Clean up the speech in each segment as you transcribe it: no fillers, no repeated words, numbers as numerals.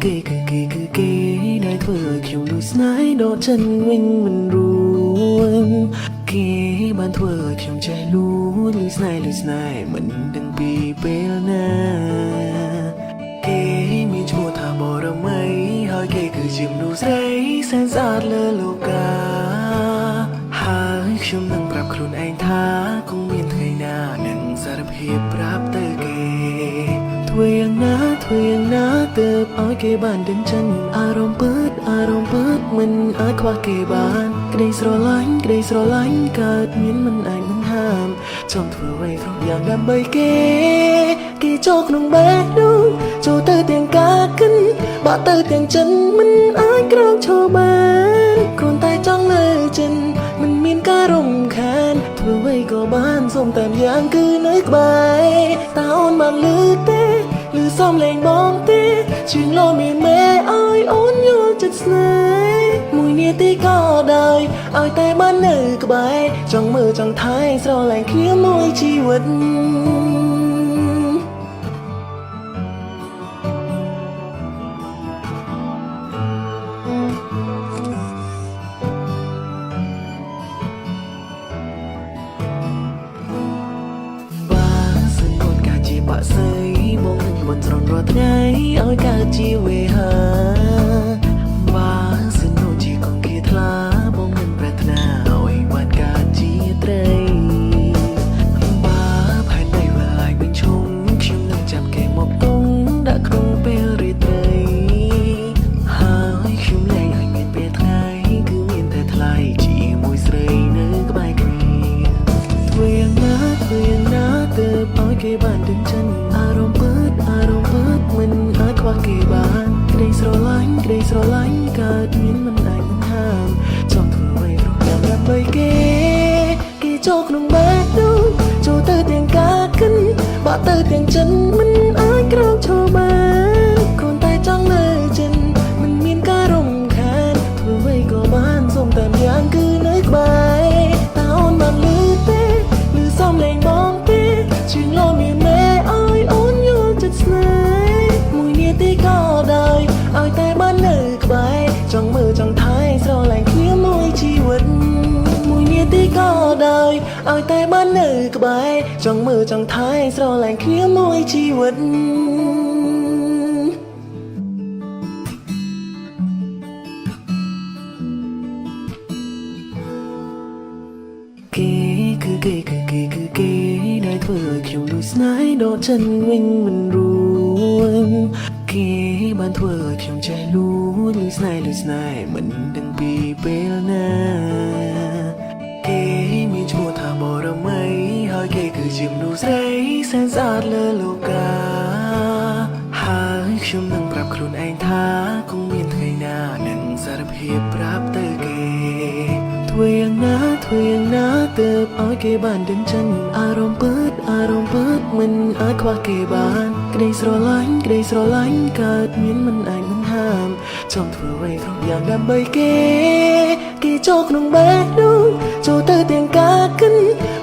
គេដែលធ្វើឲ្យខ្ញុំលួចស្នេហ៍ដកចិនវិញមិនរួចគេបានធ្វើឲ្យខ្ញុំចេះលួចស្នេហ៍មិនដឹងពីពេលណាគេមានឈ្មោះថាបរមីហើយគេគឺជាមនុស្សស្រីសែនស្អាតលើលោកាហើយខ្ញុំនឹងប្រាប់ខ្លួនឯងថាគង់មានថ្ងៃណានឹងសារភាពប្រាប់ទៅគេធ្វើយ៉ាងណាទើបឲ្យគេបានដឹងចិនអារម្មណ៍ពិតមិនអាចខ្វះគេបានក្តីស្រឡាញ់កើតមានមិនអាចនឹងហាមចំធ្វើអ្វីគ្រប់យ៉ាងដើម្បីគេចូលក្នុងបេះដូងចូលទៅទាំងការកិនបាក់ទៅទាំងចិនមិនអាចក្រោកឈរបានគ្រាន់តែចង់នៅចិនមិនមានការរំខានធ្វើអ្វីក៏បានសូមតែម្យ៉ាងគឺនៅក្បែរតើអូនបានឮទេឬសំឡេងបងទេជាងលោមានមេឲ្យអូនយល់ចិត្តស្នេហ៍មួយនាទីក៏ដោយឲ្យតែបាននៅក្បែរចង់មើលចង់ថែស្រឡាញ់គ្នាមួយជីវិតបាក់ស្អីបងនឹងបន់ស្រន់រាល់ថ្ងៃឲ្យកើតជាវេហាបាសិននោះជាកងគាថ្លាបងនឹងប្រាថ្នាឲ្យបានកើតជាត្រីបាផែនដីវាឡាយបញ្ឈុំខ្ញុំនឹងចាប់គេមកតុងដាក់ក្នុងពេលរាត្រីហើយខ្ញុំលែងឲ្យមានពេលថ្ងៃគឺមានតែថ្លៃជាមួយស្រីនៅក្បែរគ្នាធ្វើយ៉ាងណាទើបឲ្យគេបានដឹងចិនអារម្មណ៍ពិតមិនអាចខ្វះគេបានក្តីស្រឡាញ់កើតមានមិនអាចនឹងហាមចង់ធ្វើអ្វីគ្រប់យ៉ាងដើម្បីគេចូលក្នុងបេះដូងចូលទៅទាំងការកិនបាក់ទៅទាំងចិនមិនអាចក្រោកឈរបានគ្រាន់តែចង់នៅចិនមិនមានការរំខានធ្វើអ្វីក៏បានសូមតែម្យ៉ាងគឺនៅក្បែរតើអូនបានឮទេឬសំឡេងបងទេជាងលោមានមេឲ្យអូនយល់ចិត្តស្នេហ៍មួយនាទីក៏ដោយឲ្យតែបាននៅក្បែរចង់មើលចង់ថែស្រឡាញ់គ្នាមួយជីវិតមួយនាទីក៏ដោយឲ្យតែបាននៅក្បែរចង់មើលចង់ថែស្រឡាញ់គ្នាមួយជីវិតគេដែលធ្វើឲ្យខ្ញុំលួចស្នេហ៍ដកចិនវិញមិនរួចគេបានធ្វើឲ្យខ្ញុំចេះលួចស្នេហ៍មិនដឹងពីពេលណាគេមានឈ្មោះថាបរមីហើយគេគឺជាមនុស្សស្រីសែនស្អាតលើលោកាហើយខ្ញុំនឹងប្រាប់ខ្លួនឯងថាគង់មានថ្ងៃណានឹងសារភាពប្រាប់ទៅគេធ្វើយ៉ាងណាទើបឲ្យគេបានដឹងចិនអារម្មណ៍ពិតមិនអាចខ្វះគេបានក្តីស្រឡាញ់កើតមានមិនអាចនឹងហាមចង់ធ្វើអ្វីគ្រប់យ៉ាងដើម្បីគេចូលក្នុងបេះដូងចូលទៅទាំងការកិន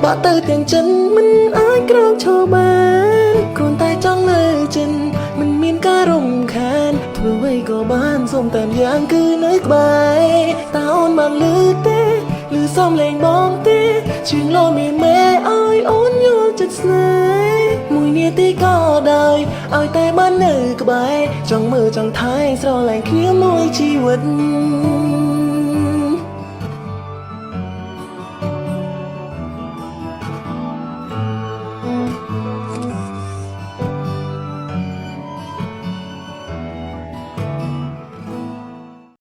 បាក់ទៅទាំងចិនមិនអាចក្រោកឈរបានគ្រាន់តែចង់នៅចិនមិនមានការរំខានធ្វើអ្វីក៏បានសូមតែម្យ៉ាងគឺនៅក្បែរតើអូនបានឮទេឬសំឡេងបងទេជាងលោមានមេឲ្យអូនយល់ចិត្តស្នេហ៍មួយនាទីក៏ដោយឲ្យតែបាននៅក្បែរចង់មើលចង់ថែស្រឡាញ់គ្នាមួយជីវិត